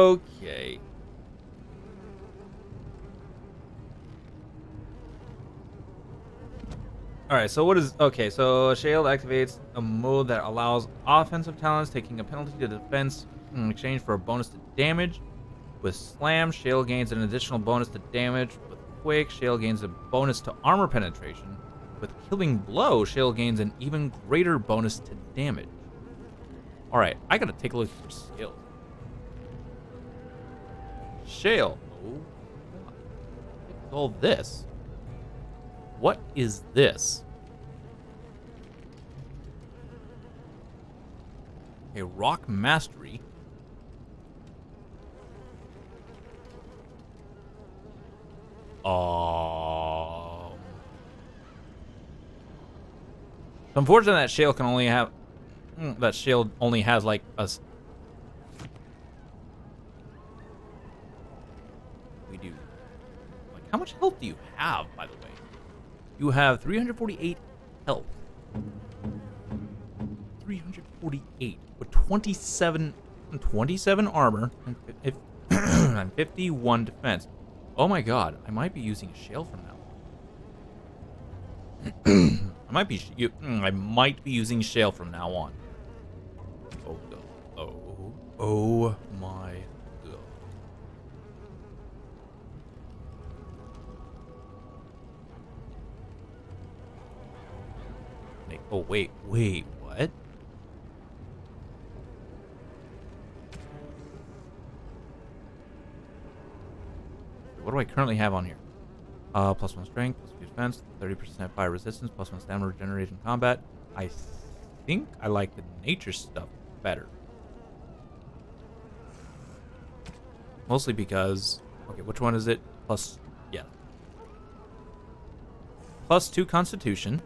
Okay. Alright, so what is... Okay, so Shale activates a mode that allows offensive talents taking a penalty to defense in exchange for a bonus to damage. With Slam, Shale gains an additional bonus to damage. With Quake, Shale gains a bonus to armor penetration. With Killing Blow, Shale gains an even greater bonus to damage. Alright, I gotta take a look at your Shale. Shale. Oh, God. What's all this? What is this? A Rock Mastery. It's unfortunate that Shale can only have... That Shale only has, like, a... We do... Like, how much health do you have, by the way? You have 348 health. 348 with 27 armor and 51 defense. Oh my god, I might be using Shale from now. I might be using Shale from now on. Oh god. Oh my god. Oh wait, what? What do I currently have on here? +1 strength, +2 defense, 30% fire resistance, +1 stamina regeneration combat. I think I like the nature stuff better. Mostly because... Okay, which one is it? Yeah. +2 constitution.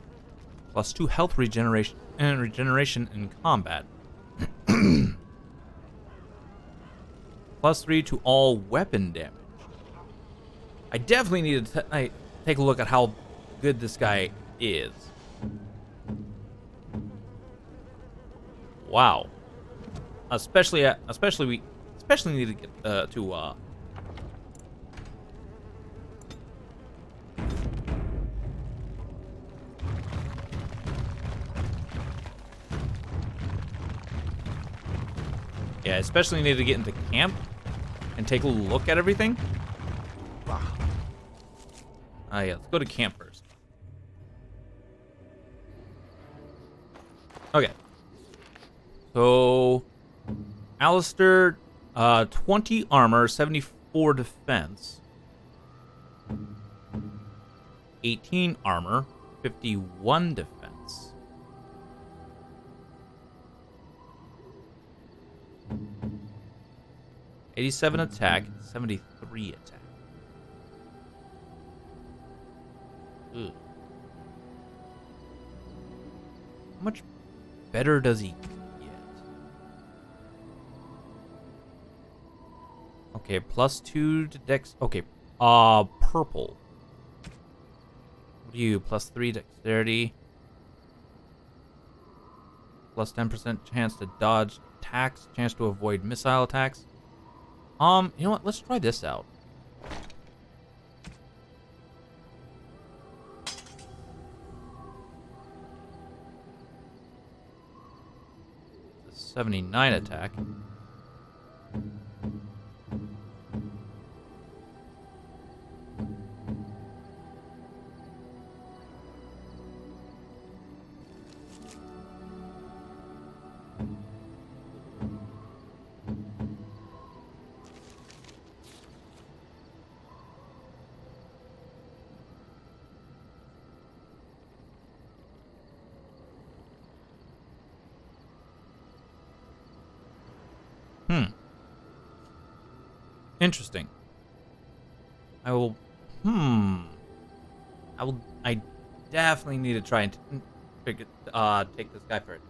+2 health regeneration in combat. +3 to all weapon damage. I definitely need to take a look at how good this guy is. Wow. Especially we need to get to yeah, especially need to get into camp and take a look at everything. Yeah, let's go to camp first. Okay. So, Alistair, 20 armor, 74 defense. 18 armor, 51 defense. '87 attack, 73 attack. Ugh. How much better does he get? Okay, +2 to dex. Okay, purple. What do you? +3 dexterity. +10% chance to dodge attacks. Chance to avoid missile attacks. You know what? Let's try this out. 79 attack. Interesting. I definitely need to try and take this guy for it.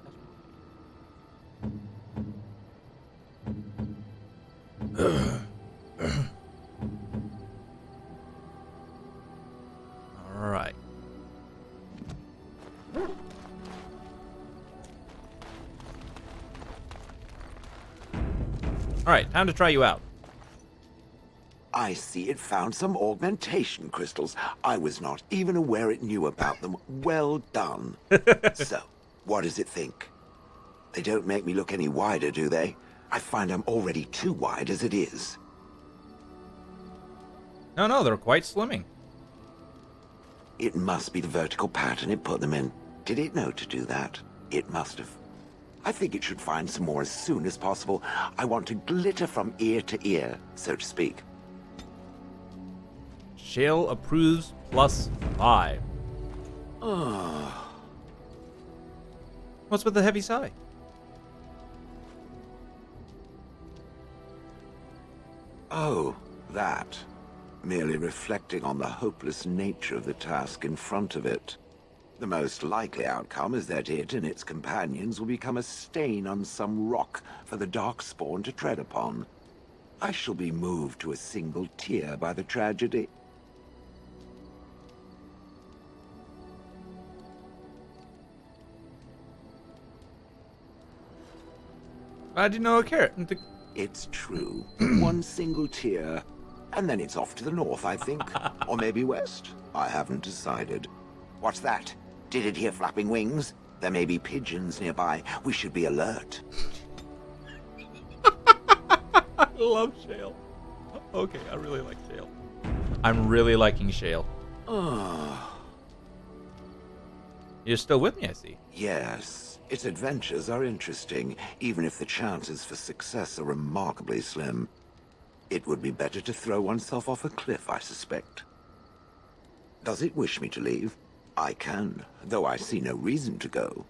All right. All right, time to try you out. I see it found some augmentation crystals. I was not even aware it knew about them. Well done. So, what does it think? They don't make me look any wider, do they? I find I'm already too wide as it is. No, they're quite slimming. It must be the vertical pattern it put them in. Did it know to do that? It must have. I think it should find some more as soon as possible. I want to glitter from ear to ear, so to speak. Shale approves +5. What's with the heavy sigh? Oh, that. Merely reflecting on the hopeless nature of the task in front of it. The most likely outcome is that it and its companions will become a stain on some rock for the Darkspawn to tread upon. I shall be moved to a single tear by the tragedy. I didn't know a carrot. It's true. One single tear. And then it's off to the north, I think. Or maybe west. I haven't decided. What's that? Did it hear flapping wings? There may be pigeons nearby. We should be alert. I love Shale. Okay, I really like Shale. I'm really liking Shale. You're still with me, I see. Yes. Its adventures are interesting, even if the chances for success are remarkably slim. It would be better to throw oneself off a cliff, I suspect. Does it wish me to leave? I can, though I see no reason to go.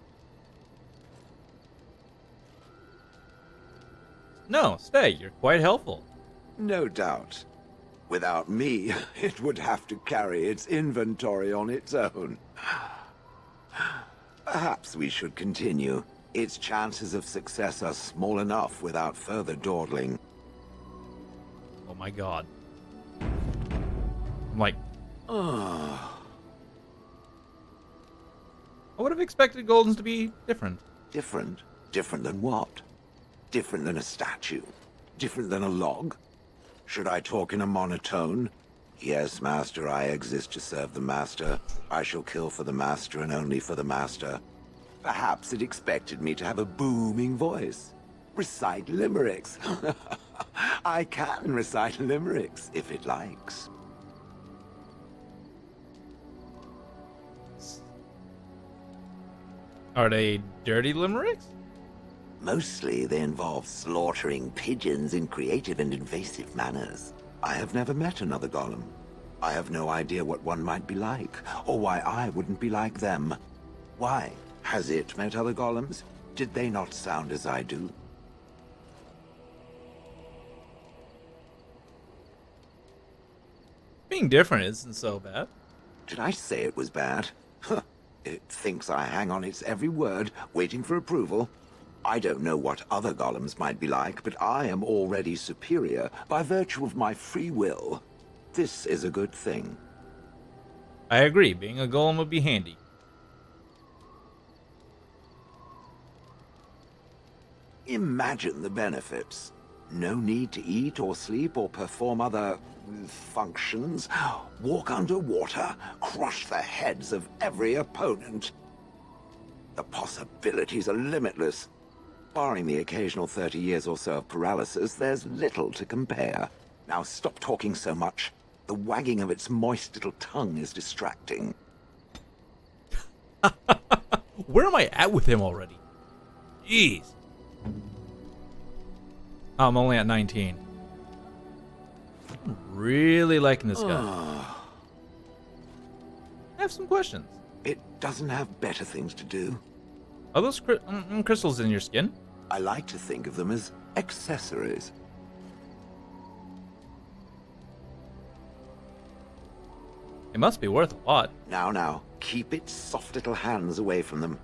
No, stay. You're quite helpful. No doubt. Without me, it would have to carry its inventory on its own. Perhaps we should continue. Its chances of success are small enough without further dawdling. Oh my god. I'm like... I would have expected Goldens to be different. Different? Different than what? Different than a statue? Different than a log? Should I talk in a monotone? Yes, Master, I exist to serve the Master. I shall kill for the Master and only for the Master. Perhaps it expected me to have a booming voice. Recite limericks. I can recite limericks, if it likes. Are they dirty limericks? Mostly they involve slaughtering pigeons in creative and invasive manners. I have never met another golem. I have no idea what one might be like, or why I wouldn't be like them. Why? Has it met other golems? Did they not sound as I do? Being different isn't so bad. Did I say it was bad? Huh. It thinks I hang on its every word, waiting for approval. I don't know what other golems might be like, but I am already superior by virtue of my free will. This is a good thing. I agree. Being a golem would be handy. Imagine the benefits. No need to eat or sleep or perform other functions. Walk underwater, crush the heads of every opponent. The possibilities are limitless. Barring the occasional 30 years or so of paralysis, there's little to compare. Now stop talking so much. The wagging of its moist little tongue is distracting. Where am I at with him already? Jeez. I'm only at 19. I'm really liking this guy. I have some questions. It doesn't have better things to do. Are those crystals in your skin? I like to think of them as accessories. It must be worth a lot. Now, keep its soft little hands away from them.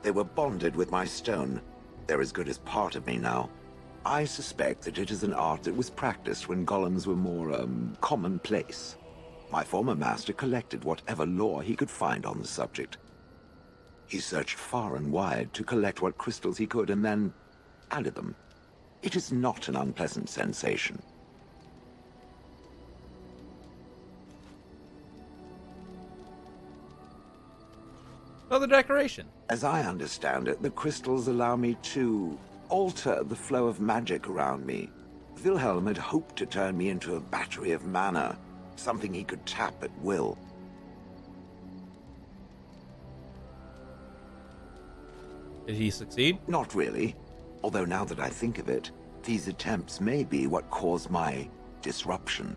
They were bonded with my stone. They're as good as part of me now. I suspect that it is an art that was practiced when golems were more, commonplace. My former master collected whatever lore he could find on the subject. He searched far and wide to collect what crystals he could and then added them. It is not an unpleasant sensation. Another decoration. As I understand it, the crystals allow me to alter the flow of magic around me. Wilhelm had hoped to turn me into a battery of mana, something he could tap at will. Did he succeed? Not really. Although now that I think of it, these attempts may be what caused my disruption.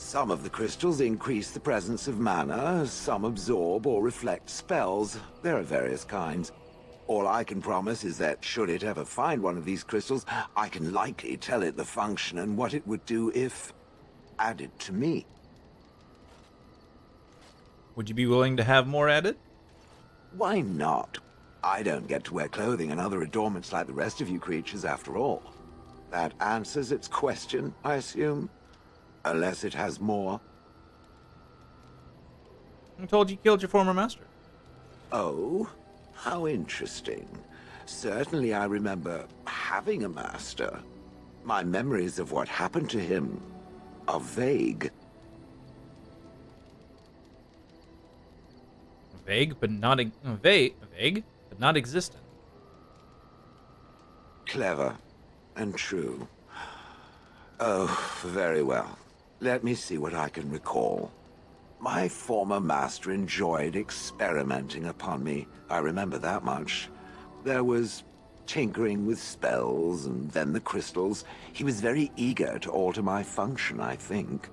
Some of the crystals increase the presence of mana, some absorb or reflect spells. There are various kinds. All I can promise is that should it ever find one of these crystals, I can likely tell it the function and what it would do if added to me. Would you be willing to have more added? Why not? I don't get to wear clothing and other adornments like the rest of you creatures after all. That answers its question, I assume? Unless it has more. I'm told you killed your former master. Oh, how interesting. Certainly I remember having a master. My memories of what happened to him are vague. Vague, but not vague, but not existent. Clever and true. Oh, very well. Let me see what I can recall. My former master enjoyed experimenting upon me. I remember that much. There was tinkering with spells, and then the crystals. He was very eager to alter my function, I think.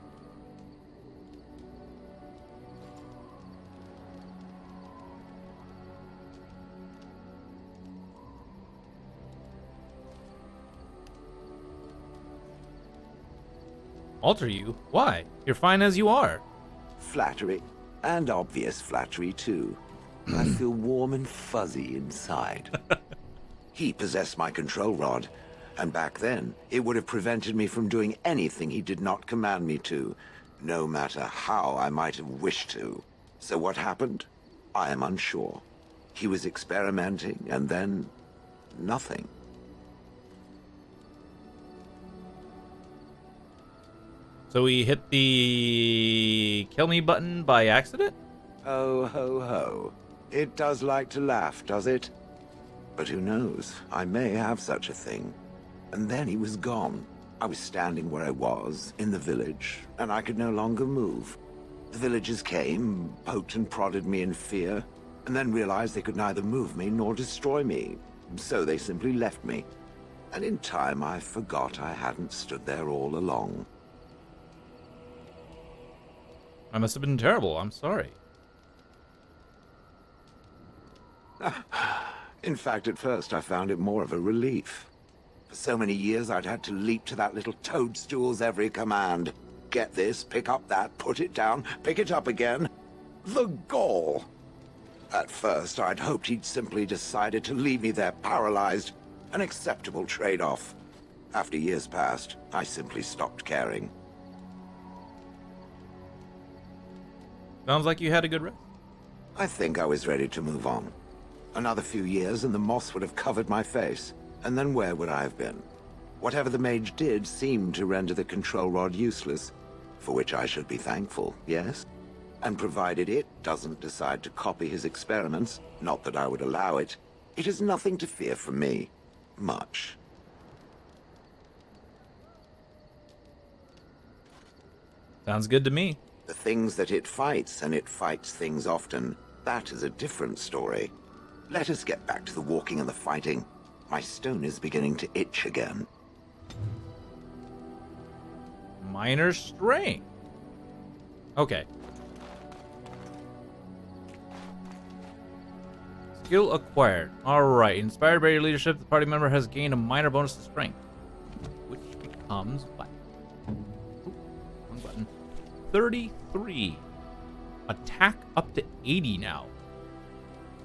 Alter you? Why? You're fine as you are. Flattery, and obvious flattery too. I feel warm and fuzzy inside. He possessed my control rod, and back then, it would have prevented me from doing anything he did not command me to, no matter how I might have wished to. So what happened? I am unsure. He was experimenting, and then nothing. So he hit the kill me button by accident? Ho, ho, ho. It does like to laugh, does it? But who knows? I may have such a thing. And then he was gone. I was standing where I was, in the village, and I could no longer move. The villagers came, poked and prodded me in fear, and then realized they could neither move me nor destroy me. So they simply left me. And in time, I forgot I hadn't stood there all along. I must have been terrible. I'm sorry. In fact, at first I found it more of a relief. For so many years I'd had to leap to that little toadstool's every command. Get this, pick up that, put it down, pick it up again. The gall! At first I'd hoped he'd simply decided to leave me there paralyzed. An acceptable trade-off. After years passed, I simply stopped caring. Sounds like you had a good rest. I think I was ready to move on. Another few years and the moss would have covered my face. And then where would I have been? Whatever the mage did seemed to render the control rod useless, for which I should be thankful, yes? And provided it doesn't decide to copy his experiments, not that I would allow it, it has nothing to fear from me. Much. Sounds good to me. The things that it fights, and it fights things often, that is a different story. Let us get back to the walking and the fighting. My stone is beginning to itch again. Minor strength. Okay. Skill acquired. Alright. Inspired by your leadership, the party member has gained a minor bonus to strength. Which becomes what? Ooh, wrong button. 33. Attack up to 80 now.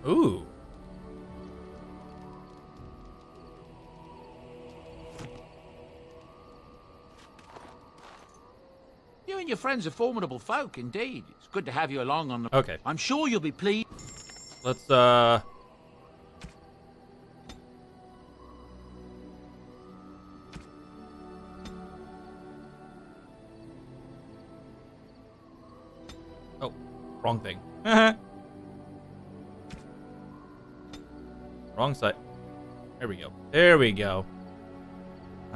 Ooh. You and your friends are formidable folk, indeed. It's good to have you along on the... Okay. I'm sure you'll be pleased. Let's, Oh, wrong thing. wrong side. There we go. There we go.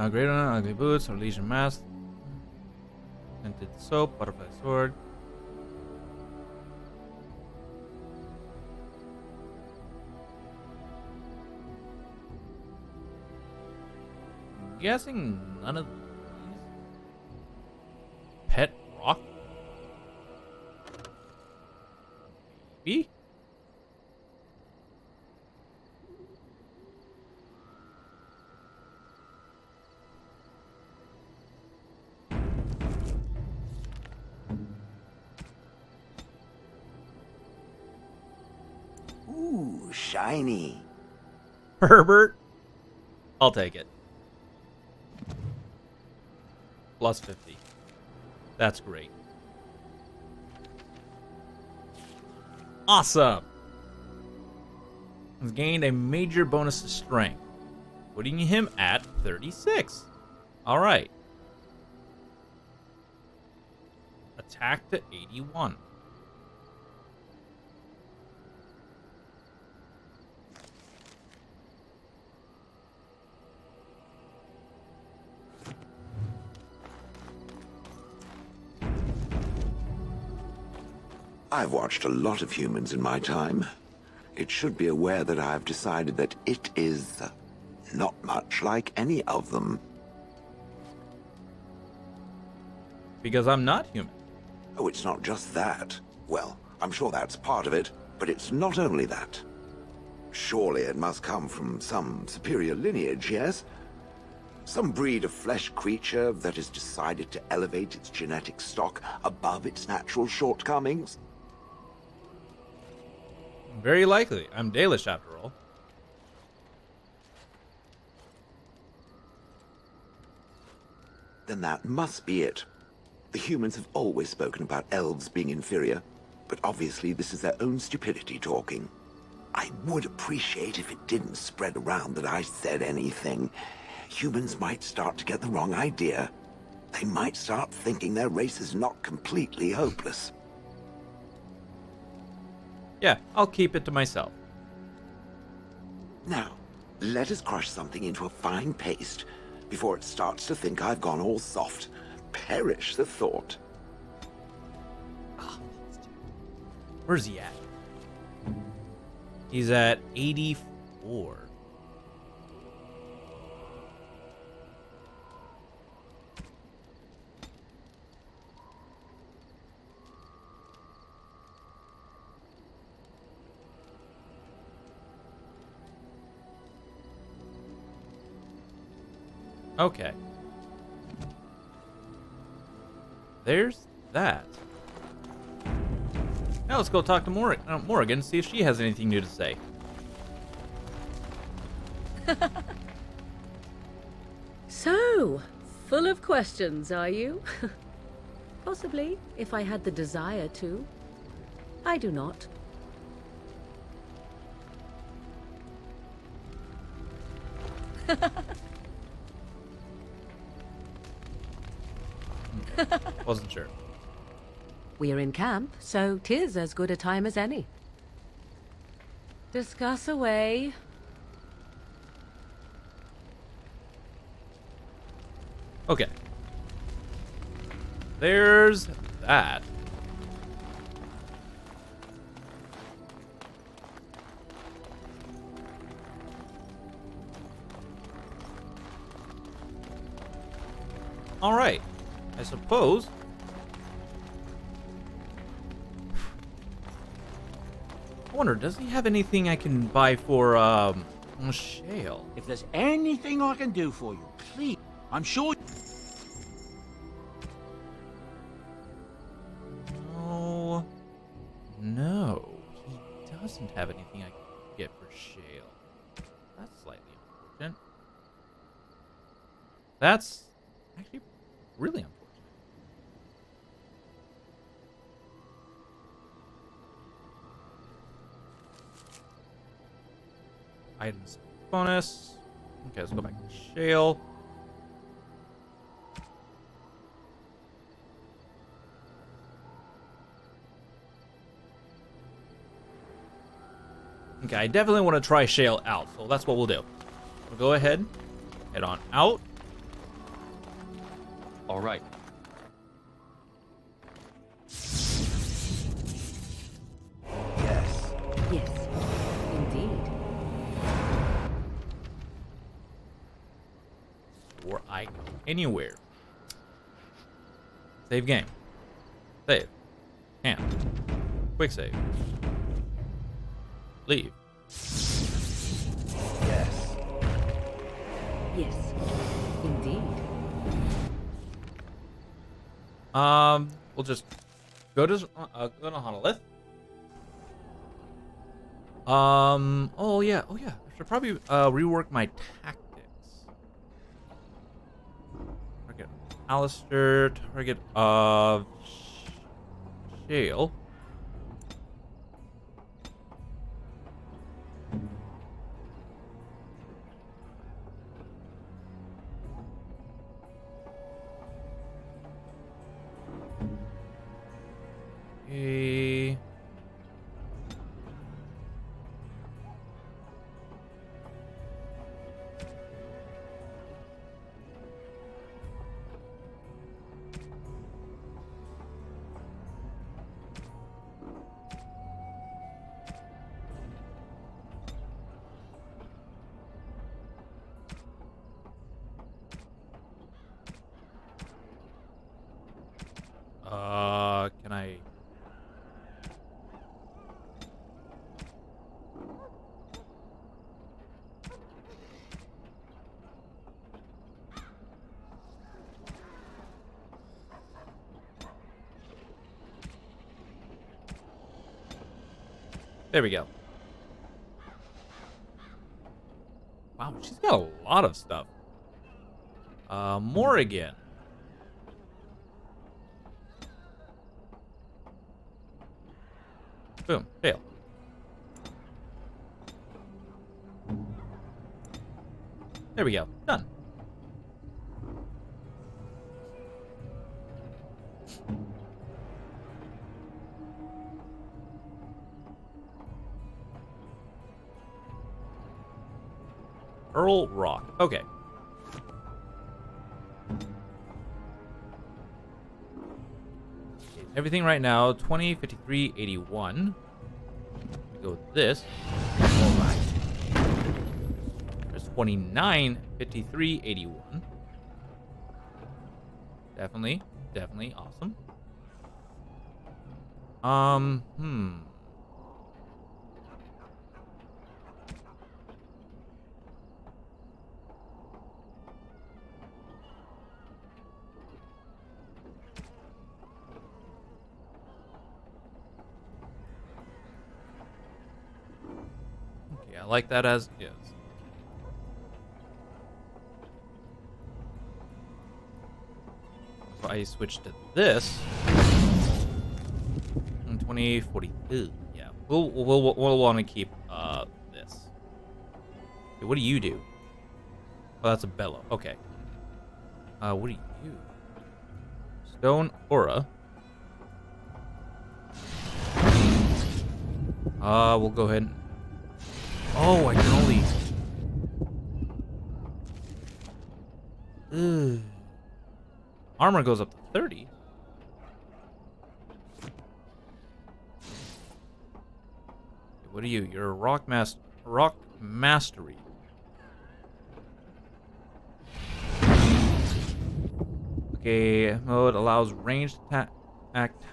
Great on ugly boots, or legion mask. Scented soap, butterfly sword. I'm guessing none of these. Pet rock? Maybe? Ooh, shiny. Herbert? I'll take it. Plus 50. That's great. Awesome! He's gained a major bonus to strength, putting him at 36. Alright. Attack to 81. I've watched a lot of humans in my time. It should be aware that I've decided that it is not much like any of them. Because I'm not human. Oh, it's not just that. Well, I'm sure that's part of it, but it's not only that. Surely it must come from some superior lineage, yes? Some breed of flesh creature that has decided to elevate its genetic stock above its natural shortcomings? Very likely. I'm Dalish after all. Then that must be it. The humans have always spoken about elves being inferior, but obviously this is their own stupidity talking. I would appreciate if it didn't spread around that I said anything. Humans might start to get the wrong idea. They might start thinking their race is not completely hopeless. Yeah, I'll keep it to myself. Now, let us crush something into a fine paste before it starts to think I've gone all soft. Perish the thought. Where's he at? He's at 84. Okay. There's that. Now let's go talk to Morrigan, see if she has anything new to say. So, full of questions, are you? Possibly, if I had the desire to. I do not. Wasn't sure. We're in camp, so 'tis as good a time as any. Discuss away. Okay. There's that. All right. I suppose. I wonder, does he have anything I can buy for shale? If there's anything I can do for you, please. I'm sure. No. No. He doesn't have anything I can get for shale. That's slightly unfortunate. That's actually really unfortunate. Items bonus. Okay, let's go back to shale. Okay, I definitely want to try Shale out, so that's what we'll do. We'll go ahead, head on out. All right. Yes. Yes, indeed. Or I go anywhere. Save game. Save. Camp. Quick save. Leave. Yes. Yes, indeed. We'll just go to Honolith. Oh yeah. I should probably rework my tactics. Target Alistair. Target of Shale. Okay. Can I? There we go. Wow, she's got a lot of stuff. More again. Boom, fail. There we go. Done. Earl Rock. Okay. Everything right now, 20, 53, 81. We go with this. All right. There's 29, 53, 81. Definitely awesome. Okay, I like that as is. If I switch to this, 20, 40. Yeah, we'll want to keep this. Okay, what do you do? Oh, that's a bellow. Okay. What do you do? Stone aura. We'll go ahead. Oh, I can only. Ugh. Armor goes up to 30. What are you? You're a rock mastery. Okay, mode allows ranged attack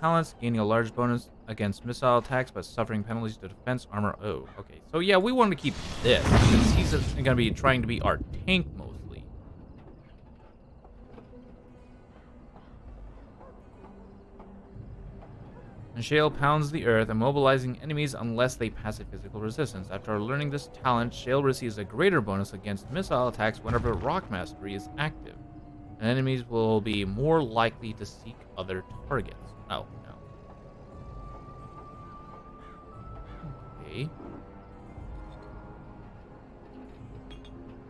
talents, gaining a large bonus against missile attacks, but suffering penalties to defense armor. Oh, okay. So yeah, we want to keep this because he's going to be trying to be our tank mostly. And Shale pounds the earth, immobilizing enemies unless they pass a physical resistance. After learning this talent, Shale receives a greater bonus against missile attacks whenever Rock Mastery is active. And enemies will be more likely to seek other targets. Oh, no. Okay.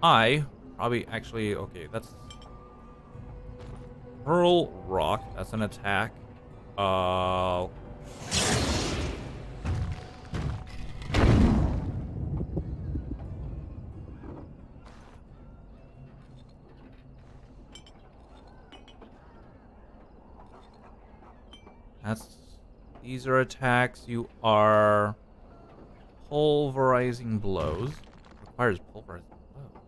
I probably actually... Okay, that's... Hurl Rock. That's an attack. That's these are attacks. You are pulverizing blows. Requires pulverizing blows.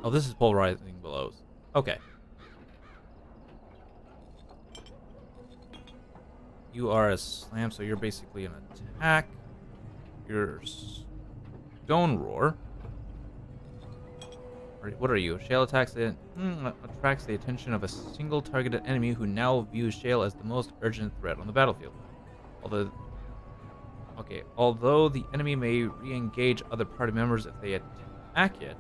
Oh, this is pulverizing blows. Okay. You are a slam, so you're basically an attack. You're stone roar. What are you? Shale attacks attracts the attention of a single targeted enemy who now views Shale as the most urgent threat on the battlefield. Although the enemy may re-engage other party members if they attack it,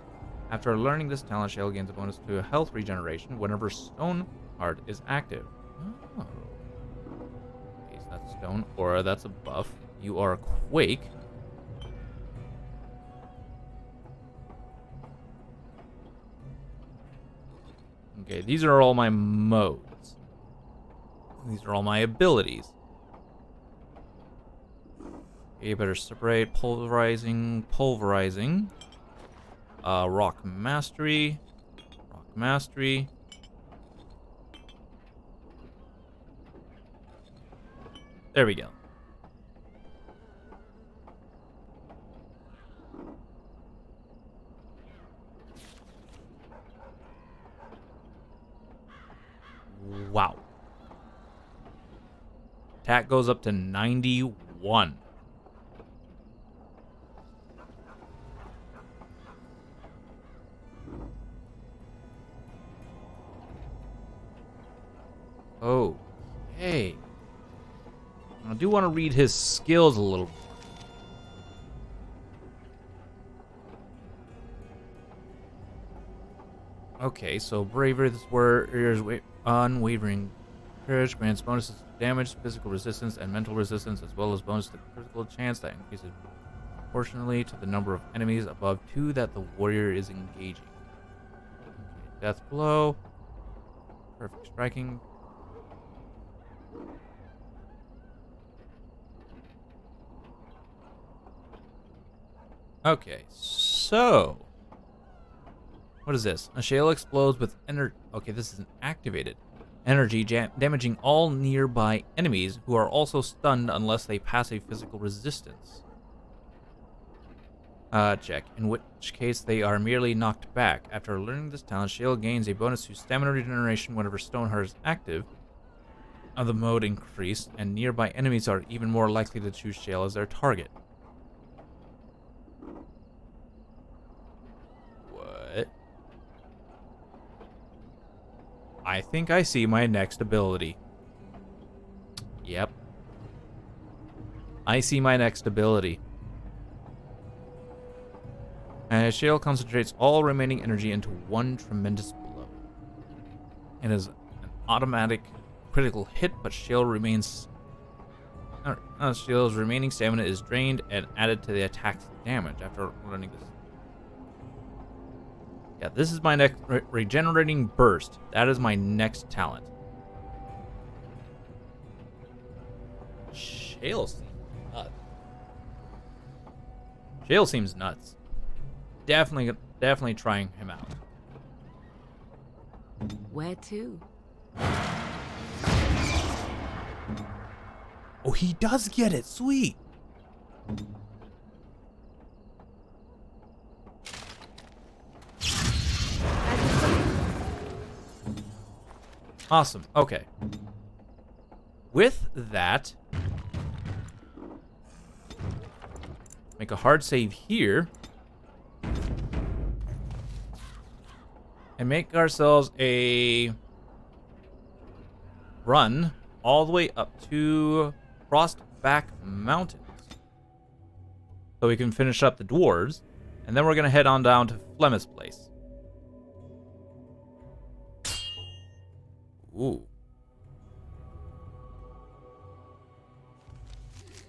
after learning this talent, Shale gains a bonus to health regeneration whenever Stone Heart is active. Oh. Okay, so that's Stone Aura, that's a buff. You are Quake. Okay, these are all my modes. These are all my abilities. Okay, you better separate pulverizing. Rock mastery. There we go. Wow. Attack goes up to 91. Okay. I do want to read his skills a little more. Okay, so bravery, this warrior's unwavering courage grants bonuses to damage, physical resistance, and mental resistance, as well as bonus to critical chance that increases proportionally to the number of enemies above 2 that the warrior is engaging. Okay, death blow, perfect striking. Okay, so what is this? A shale explodes with energy. Okay, this is an activated energy, damaging all nearby enemies who are also stunned unless they pass a physical resistance. Check. In which case, they are merely knocked back. After learning this talent, Shale gains a bonus to stamina regeneration whenever Stoneheart is active. The mode increased, and nearby enemies are even more likely to choose Shale as their target. What? I think I see my next ability. Yep. I see my next ability. Shale concentrates all remaining energy into one tremendous blow. It is an automatic critical hit, but Shale's remaining stamina is drained and added to the attack's damage after learning this. Yeah, this is my next regenerating burst. That is my next talent. Shale seems nuts. Shale seems nuts. Definitely trying him out. Where to? Oh, he does get it. Sweet. Awesome. Okay. With that, make a hard save here. And make ourselves a run all the way up to Frostback Mountains. So we can finish up the dwarves. And then we're going to head on down to Flemeth's place. Ooh.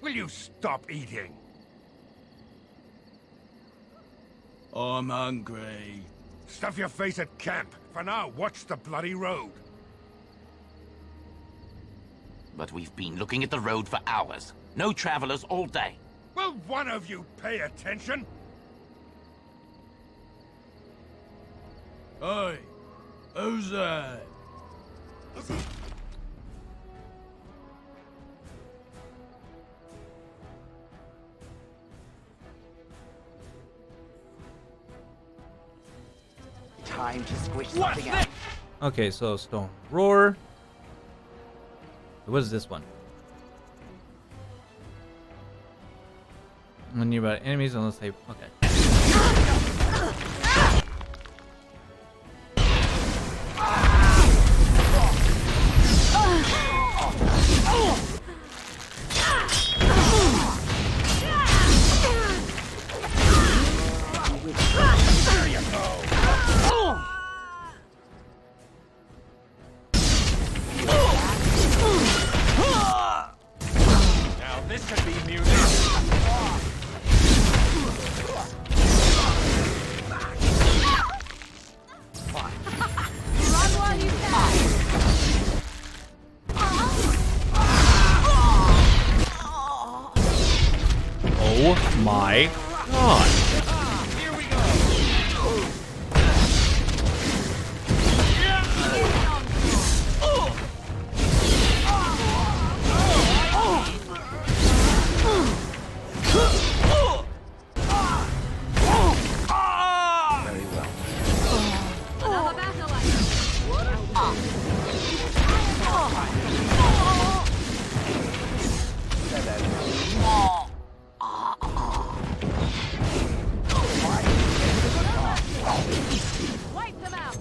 Will you stop eating? I'm hungry. Stuff your face at camp. For now, watch the bloody road. But we've been looking at the road for hours. No travelers all day. Will one of you pay attention? Hey, who's that? time to squish something out. Okay, so stone roar. What is this one? When you're about enemies, unless they okay. Now this could be music. Oh my god. Here we go. Wipe them out.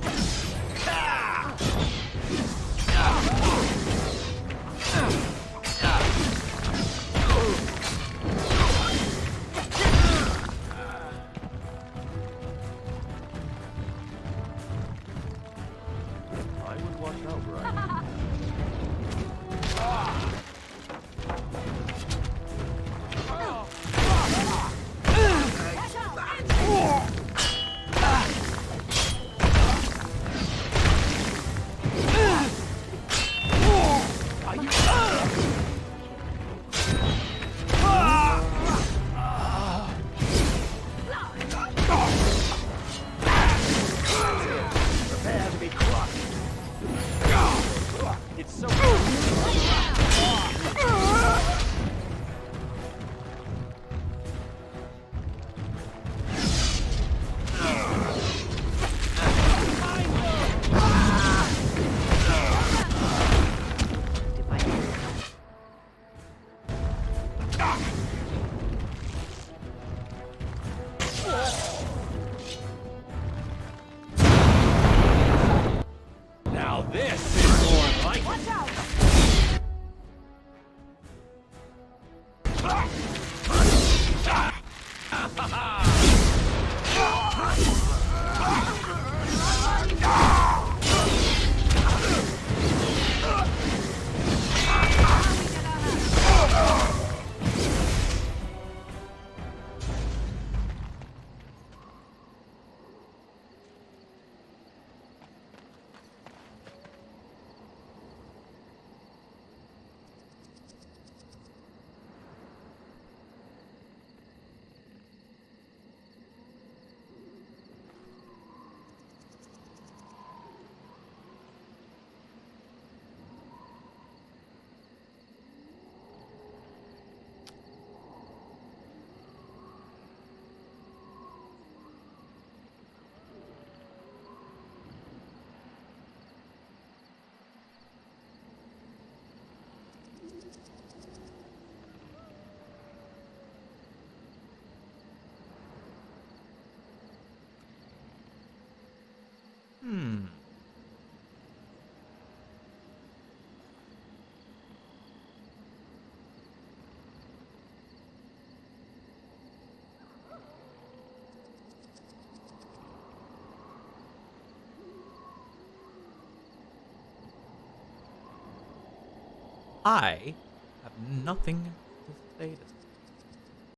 I would watch out, right? Prepare to be crushed. It's so. Now this is more like it. I have nothing to say to this.